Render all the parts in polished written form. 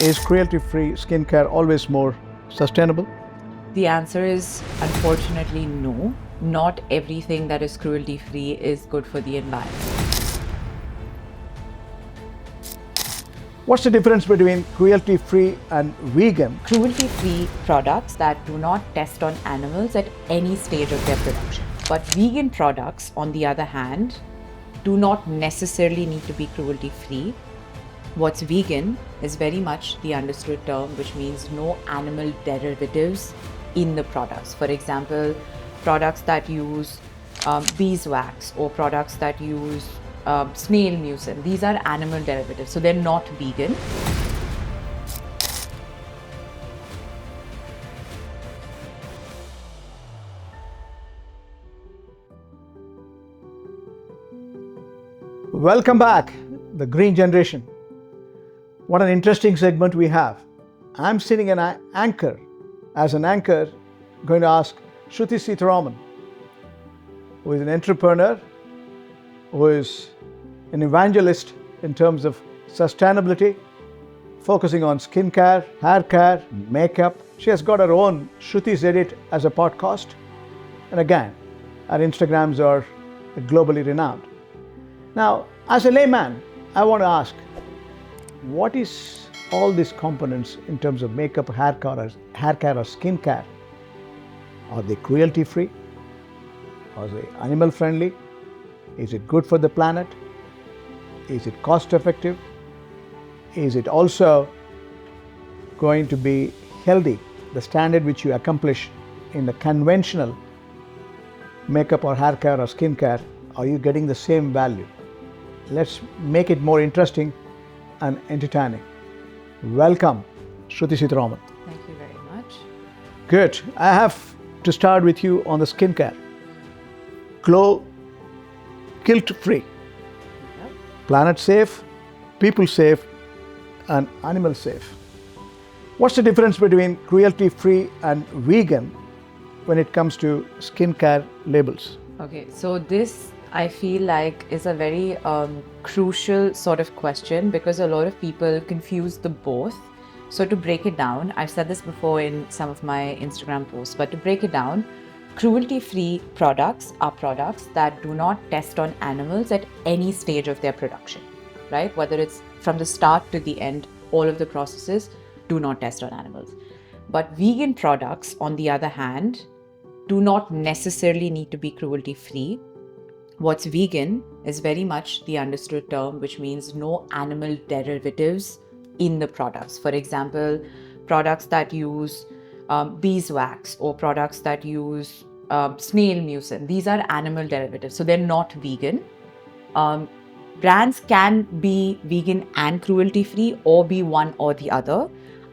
Is cruelty-free skincare always more sustainable? The answer is unfortunately no. Not everything that is cruelty free is good for the environment. What's the difference between cruelty-free and vegan? Cruelty free products that do not test on animals at any stage of their production. But vegan products, on the other hand, do not necessarily need to be cruelty free. What's vegan is very much the understood term, which means no animal derivatives in the products. For example, products that use beeswax or products that use snail mucin. These are animal derivatives, so they're not vegan. Welcome back, the green generation. What an interesting segment we have. I'm sitting in an anchor. As an anchor, going to ask Shruti Seetharaman, who is an entrepreneur, who is an evangelist in terms of sustainability, focusing on skincare, hair care, makeup. She has got her own Shruti's Edit as a podcast. And again, her Instagrams are globally renowned. Now, as a layman, I want to ask, what is all these components in terms of makeup, hair care or skincare? Are they cruelty-free? Are they animal-friendly? Is it good for the planet? Is it cost-effective? Is it also going to be healthy? The standard which you accomplish in the conventional makeup or hair care or skincare, are you getting the same value? Let's make it more interesting and entertaining. Welcome, Shruti Seetharaman. Thank you very much. Good. I have to start with you on the skincare. Glow, guilt-free, Yep. planet safe, people safe, and animal safe. What's the difference between cruelty-free and vegan when it comes to skincare labels? Okay, so this I feel like is a very crucial sort of question because a lot of people confuse the both. So to break it down, I've said this before in some of my Instagram posts, but to break it down, cruelty-free products are products that do not test on animals at any stage of their production, right? Whether it's from the start to the end, all of the processes do not test on animals. But vegan products, on the other hand, do not necessarily need to be cruelty-free. What's vegan is very much the understood term, which means no animal derivatives in the products. For example, products that use beeswax or products that use snail mucin. These are animal derivatives, so they're not vegan. Brands can be vegan and cruelty-free or be one or the other.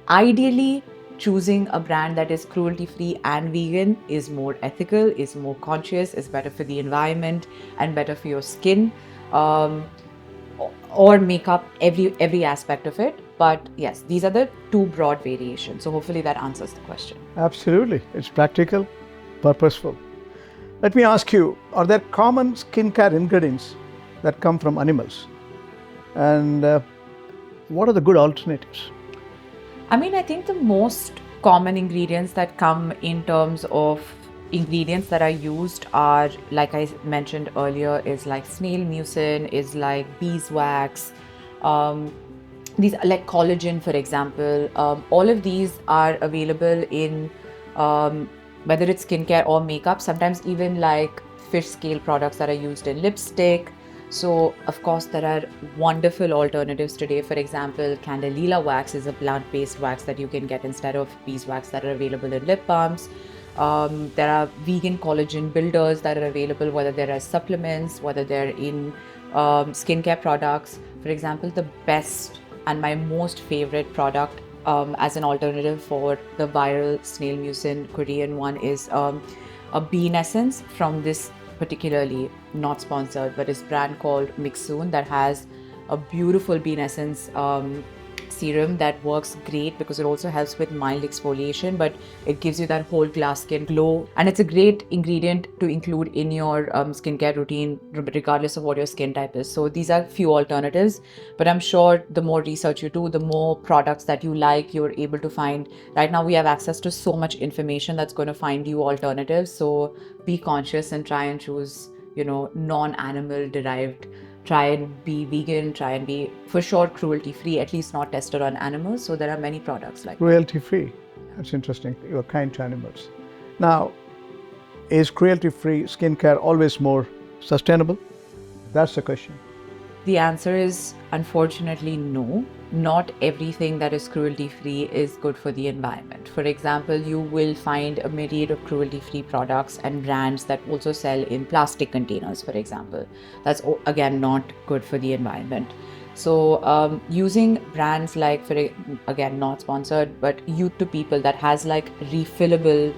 Ideally, choosing a brand that is cruelty-free and vegan is more ethical, is more conscious, is better for the environment and better for your skin or makeup, every aspect of it. But yes, these are the two broad variations. So hopefully that answers the question. Absolutely. It's practical, purposeful. Let me ask you, are there common skincare ingredients that come from animals? And what are the good alternatives? I think the most common ingredients that come in terms of ingredients that are used are, like I mentioned earlier, is like snail mucin, is like beeswax, these are like collagen, for example. All of these are available in whether it's skincare or makeup, sometimes even like fish scale products that are used in lipstick. So, of course, there are wonderful alternatives today. For example, candelilla wax is a plant-based wax that you can get instead of beeswax that are available in lip balms. There are vegan collagen builders that are available, whether they're as supplements, whether they're in skincare products. For example, the best and my most favorite product as an alternative for the viral snail mucin Korean one is a bean essence from this particularly not sponsored, but it's brand called Mucin that has a beautiful bean essence serum that works great because it also helps with mild exfoliation, but it gives you that whole glass skin glow. And it's a great ingredient to include in your skincare routine, regardless of what your skin type is. So these are few alternatives, but I'm sure the more research you do, the more products that you like, you're able to find. Right now, we have access to so much information that's going to find you alternatives. So be conscious and try and choose, non-animal derived. Try and be vegan, try and be, for sure, cruelty-free, at least not tested on animals. So there are many products like that. Cruelty-free. That's interesting. You're kind to animals. Now, is cruelty-free skincare always more sustainable? That's the question. The answer is unfortunately no. Not everything that is cruelty-free is good for the environment. For example, you will find a myriad of cruelty-free products and brands that also sell in plastic containers, for example. That's again not good for the environment. So using brands like, again, not sponsored, but youth to people that has like refillable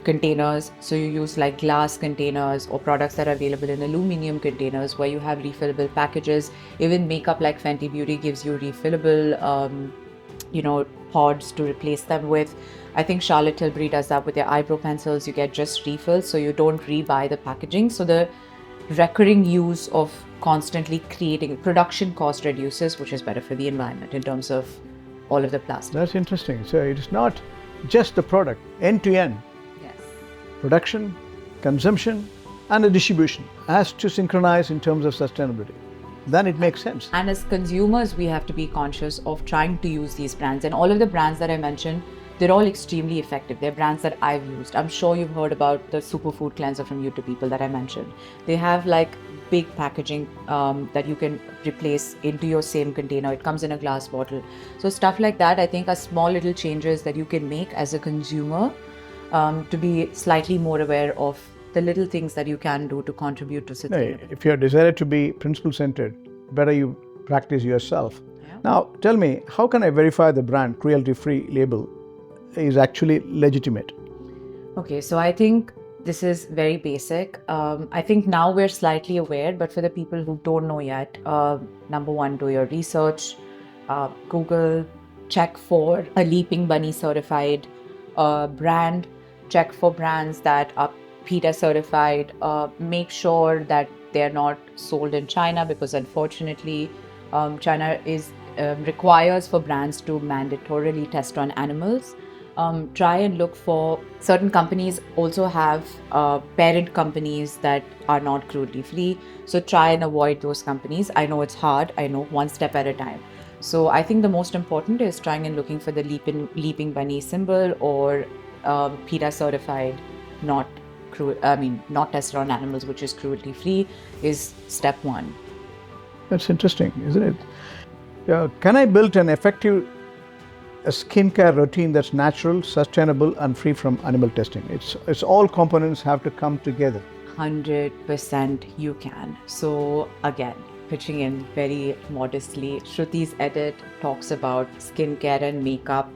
containers. So you use like glass containers or products that are available in aluminum containers where you have refillable packages. Even makeup like Fenty Beauty gives you refillable, pods to replace them with. I think Charlotte Tilbury does that with their eyebrow pencils. You get just refills, so you don't rebuy the packaging. So the recurring use of constantly creating production cost reduces, which is better for the environment in terms of all of the plastic. That's interesting. So it is not just the product, end to end. Yes. Production, consumption, and the distribution has to synchronize in terms of sustainability. Then it makes sense. And as consumers, we have to be conscious of trying to use these brands. And all of the brands that I mentioned, they're all extremely effective. They're brands that I've used. I'm sure you've heard about the superfood cleanser from You to People that I mentioned. They have like big packaging that you can replace into your same container. It comes in a glass bottle. So stuff like that, I think, are small little changes that you can make as a consumer to be slightly more aware of the little things that you can do to contribute to sustainability. If you're desired to be principle-centered, better you practice yourself. Yeah. Now, tell me, how can I verify the brand cruelty-free label is actually legitimate? Okay, so I think this is very basic. I think now we're slightly aware, but for the people who don't know yet, number one, do your research. Google, check for a Leaping Bunny certified brand. Check for brands that are PETA certified. Make sure that they're not sold in China because unfortunately, China requires for brands to mandatorily test on animals. Try and look for certain companies also have parent companies that are not cruelty free. So try and avoid those companies. I know it's hard. I know, one step at a time. So I think the most important is trying and looking for the leaping bunny symbol or PETA certified, not tested on animals, which is cruelty free, is step one. That's interesting, isn't it? Can I build an effective skincare routine that's natural, sustainable, and free from animal testing? It's all components have to come together. 100% you can. So again, pitching in very modestly, Shruti's edit talks about skincare and makeup.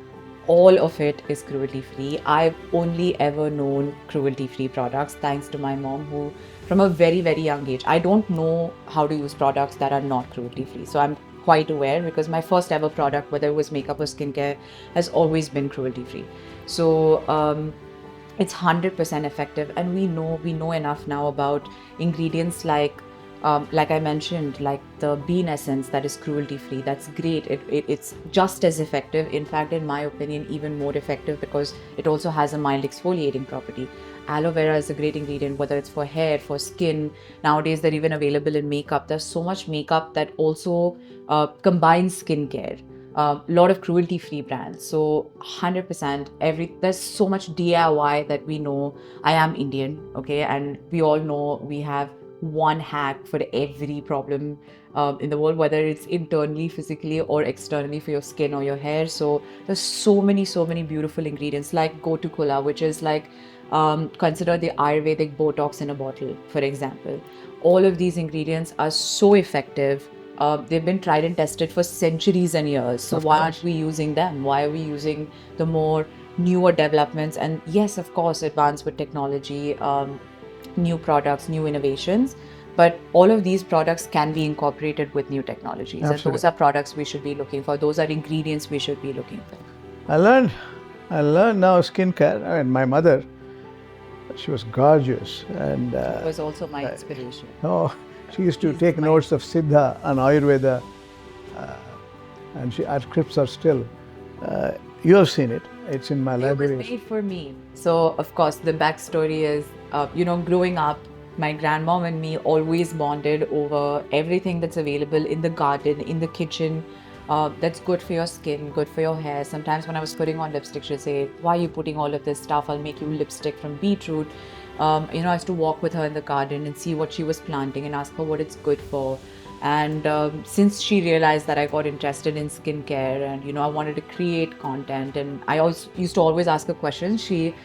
All of it is cruelty-free. I've only ever known cruelty-free products thanks to my mom, who from a very, very young age, I don't know how to use products that are not cruelty-free. So I'm quite aware because my first ever product, whether it was makeup or skincare, has always been cruelty-free. So it's 100% effective, and we know enough now about ingredients like I mentioned, like the bean essence that is cruelty-free. That's great. It's just as effective. In fact, in my opinion, even more effective because it also has a mild exfoliating property. Aloe vera is a great ingredient, whether it's for hair, for skin. Nowadays, they're even available in makeup. There's so much makeup that also combines skincare. A lot of cruelty-free brands. So 100%, there's so much DIY that we know. I am Indian, okay? And we all know we have one hack for every problem in the world, whether it's internally, physically, or externally for your skin or your hair. So there's so many beautiful ingredients like Gotu Kola, which is like consider the Ayurvedic Botox in a bottle, for example. All of these ingredients are so effective. They've been tried and tested for centuries and years. So why aren't we using them? Why are we using the more newer developments? And yes, of course, advanced with technology, new products, new innovations. But all of these products can be incorporated with new technologies. Absolutely. And those are products we should be looking for. Those are ingredients we should be looking for. I learned now skincare. I mean, my mother, she was gorgeous, and It was also my inspiration. oh, she used to take notes of Siddha and Ayurveda, and her scripts are still. You have seen it. It's in my It was library. made for me. So, of course, the backstory is, growing up, my grandmom and me always bonded over everything that's available in the garden, in the kitchen, that's good for your skin, good for your hair. Sometimes when I was putting on lipstick, she'd say, "Why are you putting all of this stuff? I'll make you lipstick from beetroot." I used to walk with her in the garden and see what she was planting and ask her what it's good for. And since she realized that I got interested in skincare and I wanted to create content, and I also used to always ask her questions, she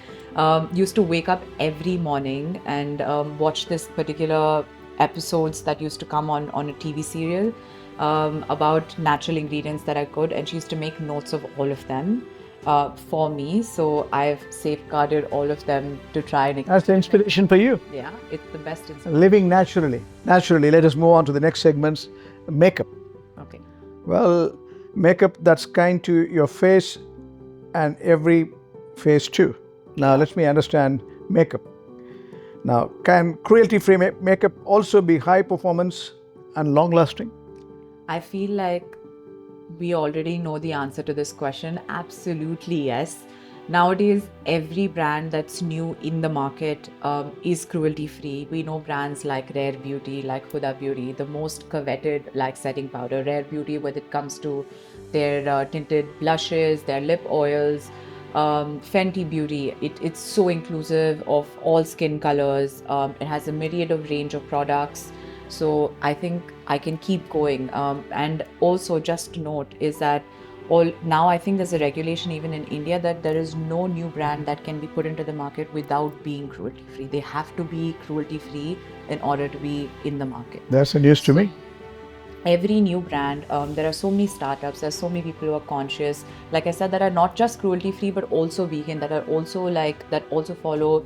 used to wake up every morning and watch this particular episodes that used to come on a TV serial about natural ingredients that I could, and she used to make notes of all of them for me. So I've safeguarded all of them to try and That's the inspiration for you. yeah, it's the best inspiration. Living naturally. Naturally, let us move on to the next segments. Makeup. Okay. Well, makeup that's kind to your face and every face too. Now, let me understand makeup. Now, can cruelty-free makeup also be high performance and long lasting? I feel like we already know the answer to this question. Absolutely, yes. Nowadays, every brand that's new in the market is cruelty-free. We know brands like Rare Beauty, like Huda Beauty, the most coveted like setting powder. Rare Beauty when it comes to their tinted blushes, their lip oils. Fenty Beauty, it's so inclusive of all skin colors. It has a myriad of range of products. So I think I can keep going. And also just to note is that now I think there's a regulation even in India that there is no new brand that can be put into the market without being cruelty free. They have to be cruelty free in order to be in the market. That's the news to me. Every new brand, there are so many startups, there's so many people who are conscious, like I said, that are not just cruelty free but also vegan, that are also that also follow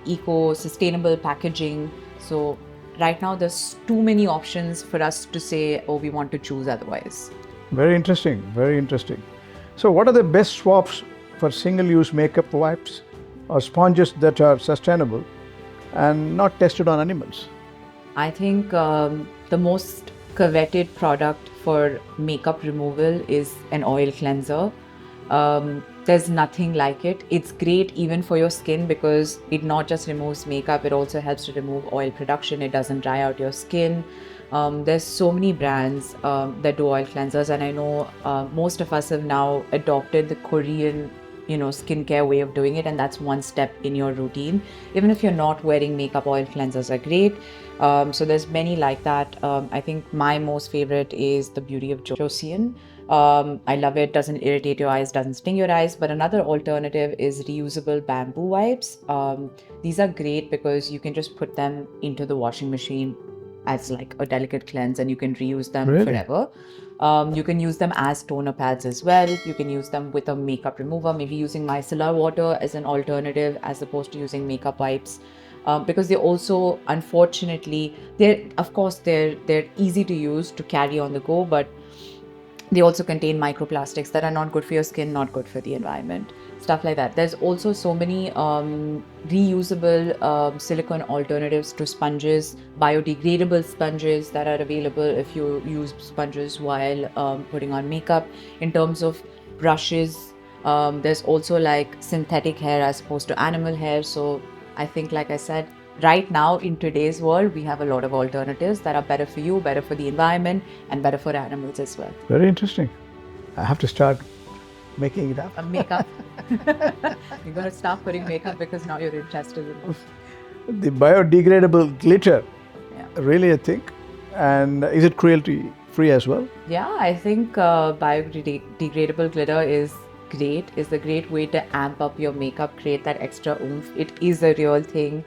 eco sustainable packaging. So right now there's too many options for us to say, oh, we want to choose otherwise. Very interesting, very interesting. So what are the best swaps for single-use makeup wipes or sponges that are sustainable and not tested on animals? I think the most coveted product for makeup removal is an oil cleanser. There's nothing like it. It's great even for your skin because it not just removes makeup, it also helps to remove oil production. It doesn't dry out your skin. There's so many brands that do oil cleansers, and I know most of us have now adopted the Korean skincare way of doing it, and that's one step in your routine. Even if you're not wearing makeup, oil cleansers are great. So there's many like that. I think my most favorite is the Beauty of Joseon. I love it. Doesn't irritate your eyes, doesn't sting your eyes. But another alternative is reusable bamboo wipes. These are great because you can just put them into the washing machine as like a delicate cleanse, and you can reuse them forever. You can use them as toner pads as well. You can use them with a makeup remover, maybe using micellar water as an alternative as opposed to using makeup wipes. Because they also, unfortunately, they're easy to use to carry on the go, but they also contain microplastics that are not good for your skin, not good for the environment, stuff like that. There's also so many reusable silicone alternatives to sponges, biodegradable sponges that are available if you use sponges while putting on makeup. In terms of brushes, there's also like synthetic hair as opposed to animal hair. So I think, like I said, right now in today's world, we have a lot of alternatives that are better for you, better for the environment, and better for animals as well. Very interesting. I have to start making it up. Makeup. You're going to start putting makeup because now you're interested in it. The biodegradable glitter, Yeah. really a thing. And is it cruelty free as well? Yeah, I think biodegradable glitter is great. It's a great way to amp up your makeup, create that extra oomph. It is a real thing.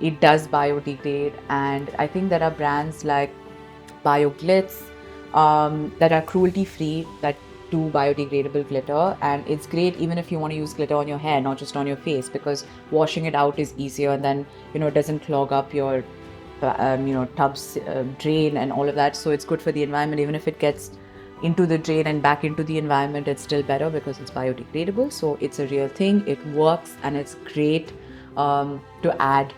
It does biodegrade, and I think there are brands like BioGlitz that are cruelty-free that do biodegradable glitter, and it's great even if you want to use glitter on your hair, not just on your face, because washing it out is easier, and then it doesn't clog up your tubs drain and all of that. So it's good for the environment. Even if it gets into the drain and back into the environment, it's still better because it's biodegradable. So it's a real thing. It works, and it's great to add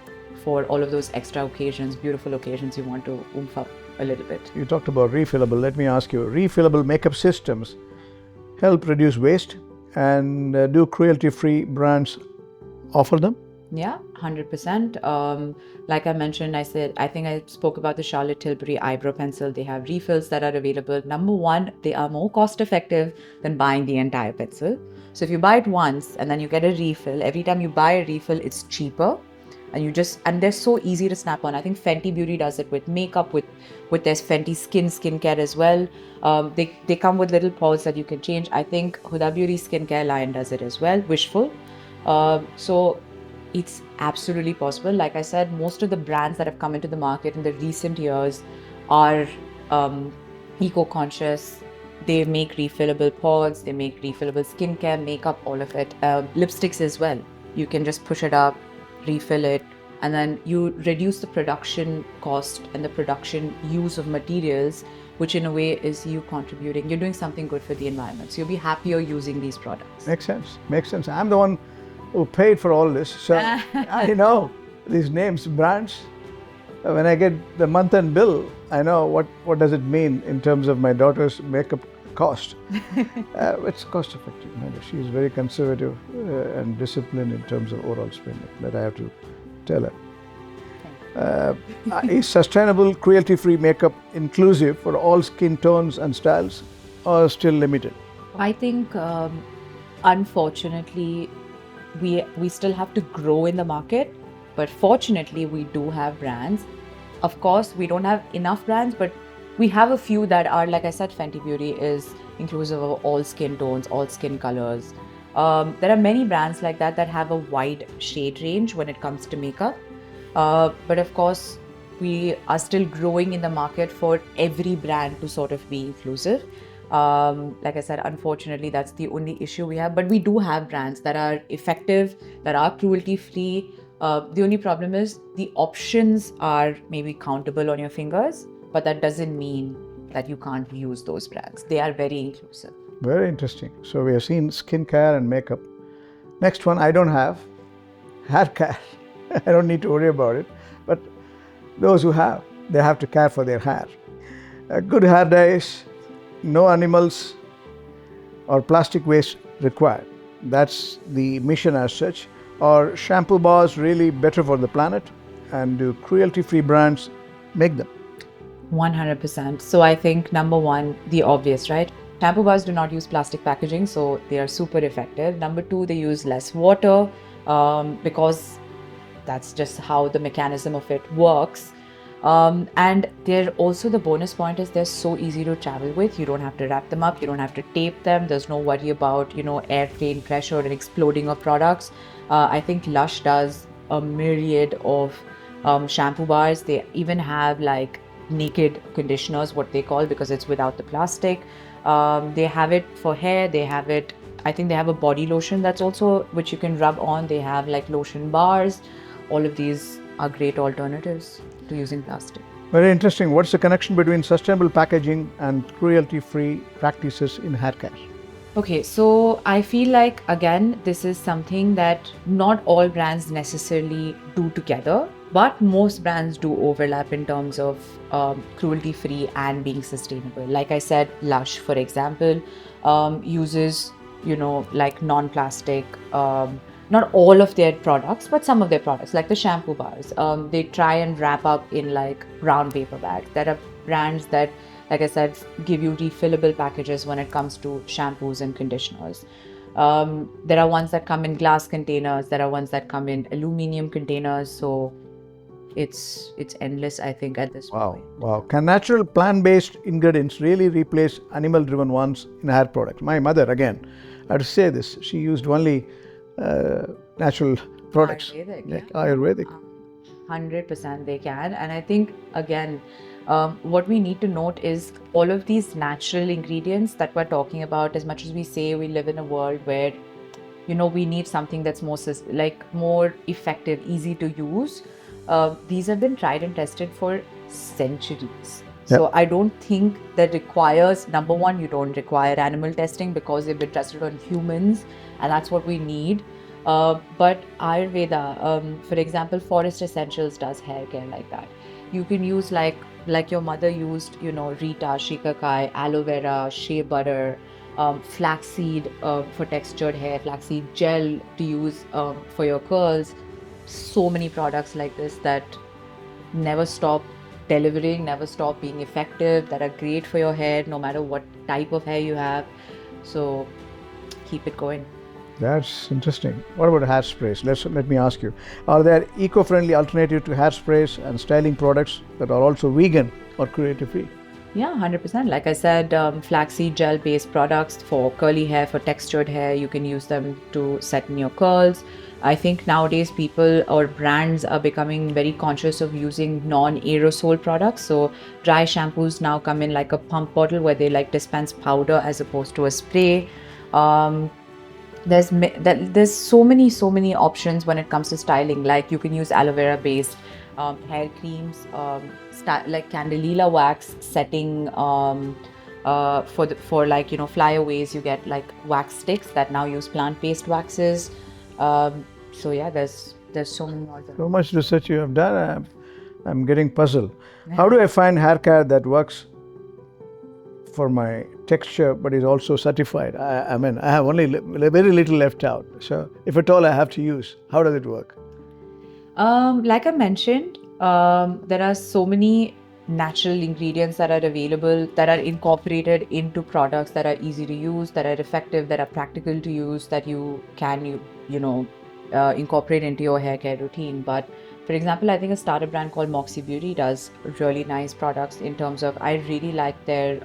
for all of those extra occasions, beautiful occasions you want to oomph up a little bit. You talked about refillable. Let me ask you, refillable makeup systems help reduce waste, and do cruelty-free brands offer them? Yeah, 100%. Like I mentioned, I think I spoke about the Charlotte Tilbury eyebrow pencil. They have refills that are available. Number one, they are more cost effective than buying the entire pencil. So if you buy it once and then you get a refill, every time you buy a refill, it's cheaper. And they're so easy to snap on. I think Fenty Beauty does it with makeup, with their Fenty skincare as well. They come with little paws that you can change. I think Huda Beauty skincare line does it as well, Wishful. So it's absolutely possible. Like I said, most of the brands that have come into the market in the recent years are eco-conscious. They make refillable pods, they make refillable skincare, makeup, all of it. Lipsticks as well. You can just push it up, refill it, and then you reduce the production cost and the production use of materials, which in a way is you contributing. You're doing something good for the environment. So you'll be happier using these products. Makes sense. Makes sense. I'm the one who paid for all this, so I know these names, brands. When I get the month-end bill, I know what does it mean in terms of my daughter's makeup cost. It's cost-effective. She's very conservative and disciplined in terms of overall spending. That I have to tell her. Is sustainable, cruelty-free makeup inclusive for all skin tones and styles, or still limited? I think, unfortunately, we still have to grow in the market, but fortunately we do have brands. Of course, we don't have enough brands, but we have a few that are, like I said, Fenty Beauty is inclusive of all skin tones, all skin colors. There are many brands like that have a wide shade range when it comes to makeup. But of course, we are still growing in the market for every brand to sort of be inclusive. Like I said, unfortunately, that's the only issue we have. But we do have brands that are effective, that are cruelty-free. The only problem is the options are maybe countable on your fingers, but that doesn't mean that you can't use those brands. They are very inclusive. Very interesting. So we have seen skincare and makeup. Next one I don't have, hair care. I don't need to worry about it. But those who have, they have to care for their hair. Good hair dyes, no animals or plastic waste required. That's the mission as such. Are shampoo bars really better for the planet? And do cruelty-free brands make them? 100%. So I think number one, the obvious, right? Shampoo bars do not use plastic packaging, so they are super effective. Number two, they use less water because that's just how the mechanism of it works. And they're also, the bonus point is they're so easy to travel with. You don't have to wrap them up, you don't have to tape them. There's no worry about, airplane pressure and exploding of products. I think Lush does a myriad of shampoo bars. They even have like naked conditioners, what they call, because it's without the plastic. They have it for hair. They have it, I think they have a body lotion that's also, which you can rub on. They have like lotion bars. All of these are great alternatives to using plastic. Very interesting. What's the connection between sustainable packaging and cruelty-free practices in hair care? Okay, so I feel like, again, this is something that not all brands necessarily do together, but most brands do overlap in terms of cruelty-free and being sustainable. Like I said, Lush, for example, uses, like non-plastic, not all of their products, but some of their products, like the shampoo bars. They try and wrap up in like brown paper bags. There are brands that, like I said, give you refillable packages when it comes to shampoos and conditioners. There are ones that come in glass containers. There are ones that come in aluminum containers. So it's endless, I think, at this point. Wow. Can natural plant-based ingredients really replace animal-driven ones in hair products? My mother, again, I have to say this, she used only natural products. Ayurvedic. 100% they can. And I think, again, what we need to note is all of these natural ingredients that we're talking about, as much as we say we live in a world where, we need something that's more effective, easy to use. these have been tried and tested for centuries. Yep. So I don't think that requires, number one, you don't require animal testing because they've been tested on humans, and that's what we need. But Ayurveda, for example, Forest Essentials does hair care like that. You can use like your mother used, Rita, shikakai, aloe vera, shea butter, flaxseed for textured hair, flaxseed gel to use for your curls. So many products like this that never stop delivering, never stop being effective, that are great for your hair, no matter what type of hair you have. So keep it going. That's interesting. What about hairsprays? Let me ask you: are there eco-friendly alternative to hairsprays and styling products that are also vegan or cruelty-free? Yeah, 100%. Like I said, flaxseed gel based products for curly hair, for textured hair, you can use them to set in your curls. I think nowadays people or brands are becoming very conscious of using non-aerosol products. So dry shampoos now come in like a pump bottle where they like dispense powder as opposed to a spray. There's so many options when it comes to styling. Like you can use aloe vera based hair creams, like candelilla wax setting, for like flyaways. You get like wax sticks that now use plant-based waxes. So yeah, there's so many more. So much research you have done. I'm getting puzzled. How do I find hair care that works for my texture but is also certified? I mean, I have only very little left out. So if at all I have to use, how does it work? Like I mentioned, there are so many natural ingredients that are available, that are incorporated into products that are easy to use, that are effective, that are practical to use, that you can incorporate into your hair care routine. But for example, I think a startup brand called Moxie Beauty does really nice products in terms of, I really like their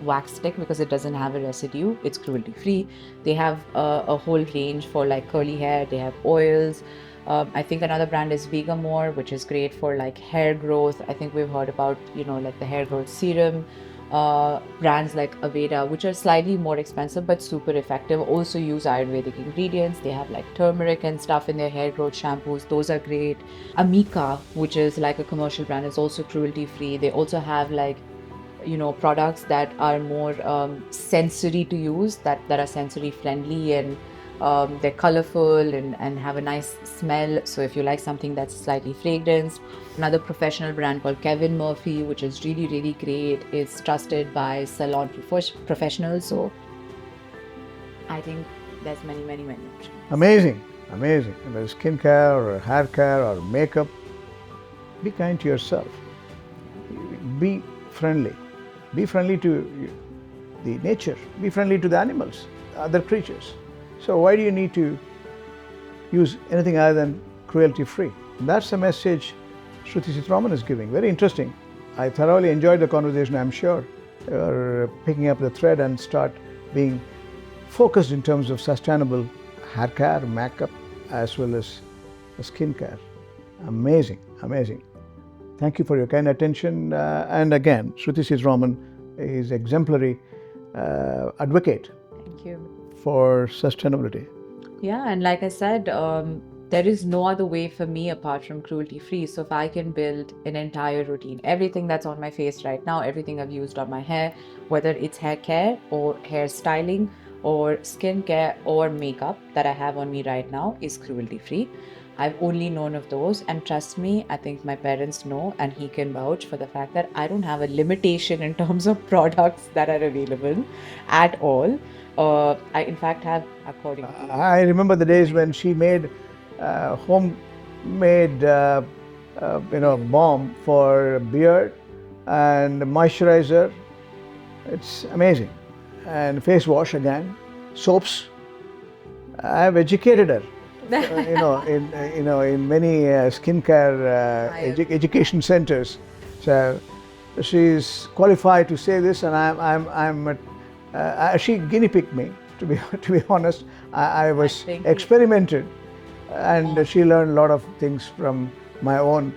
wax stick because it doesn't have a residue. It's cruelty free. They have a whole range for like curly hair. They have oils. I think another brand is Vegamore, which is great for like hair growth. I think we've heard about, like the hair growth serum. Brands like Aveda, which are slightly more expensive but super effective, also use Ayurvedic ingredients. They have like turmeric and stuff in their hair growth shampoos. Those are great. Amika, which is like a commercial brand, is also cruelty free. They also have like products that are more sensory to use, that are sensory friendly, and they're colorful and have a nice smell. So if you like something that's slightly fragranced. Another professional brand called Kevin Murphy, which is really, really great. It's trusted by salon professionals. So I think there's many options. Amazing. Whether skincare or hair care or makeup, be kind to yourself. Be friendly. Be friendly to the nature. Be friendly to the animals, other creatures. So why do you need to use anything other than cruelty-free? That's the message Shruti Seetharaman is giving. Very interesting. I thoroughly enjoyed the conversation. I'm sure you're picking up the thread and start being focused in terms of sustainable hair care, makeup, as well as skin care. Amazing. Thank you for your kind attention. And again, Shruti Seetharaman is exemplary advocate. Thank you. For sustainability. Yeah, and like I said, there is no other way for me apart from cruelty-free. So if I can build an entire routine, everything that's on my face right now, everything I've used on my hair, whether it's hair care or hair styling or skin care or makeup that I have on me right now, is cruelty-free. I've only known of those, and trust me, I think my parents know, and he can vouch for the fact that I don't have a limitation in terms of products that are available at all. I in fact have, according to... I remember the days when she made homemade balm for beard and moisturizer. It's amazing. And face wash again, soaps. I've educated her. In many skincare education centers. So she's qualified to say this, and she guinea pigged me. To be honest, I was experimented, and she learned a lot of things from my own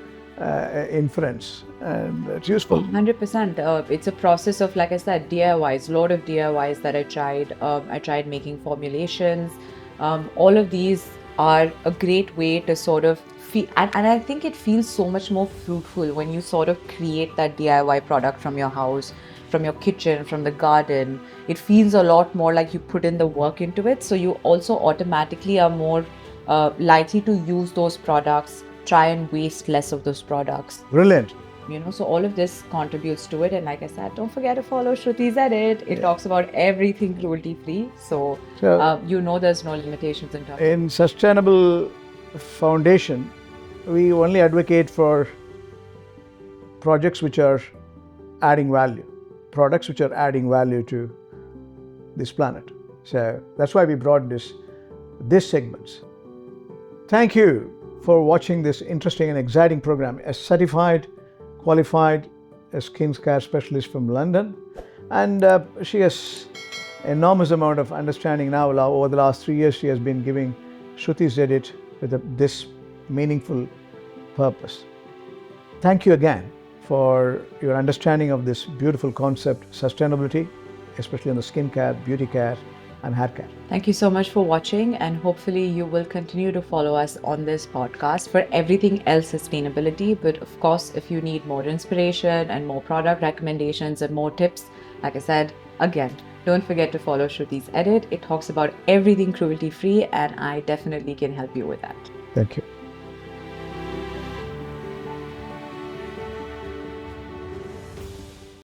inference, and it's useful. 100%. It's a process of, like I said, DIYs. A lot of DIYs that I tried. I tried making formulations. All of these are a great way to sort of and I think it feels so much more fruitful when you sort of create that DIY product from your house, from your kitchen, from the garden. It feels a lot more like you put in the work into it. So you also automatically are more likely to use those products, try and waste less of those products. Brilliant. So all of this contributes to it. And like I said, don't forget to follow Shruti's Edit. It talks about everything cruelty free. So, there's no limitations in terms. In Sustainable Foundation, we only advocate for projects which are adding value, products which are adding value to this planet. So that's why we brought this segments. Thank you for watching this interesting and exciting program. A certified, qualified skin care specialist from London, and she has enormous amount of understanding now. Over the last 3 years, she has been giving Shruti's Edit with this meaningful purpose. Thank you again for your understanding of this beautiful concept, sustainability, especially on the skin care, beauty care, and hair care. Thank you so much for watching, and hopefully you will continue to follow us on this podcast for everything else sustainability. But of course, if you need more inspiration and more product recommendations and more tips, like I said, again, don't forget to follow Shruti's Edit. It talks about everything cruelty free, and I definitely can help you with that. Thank you.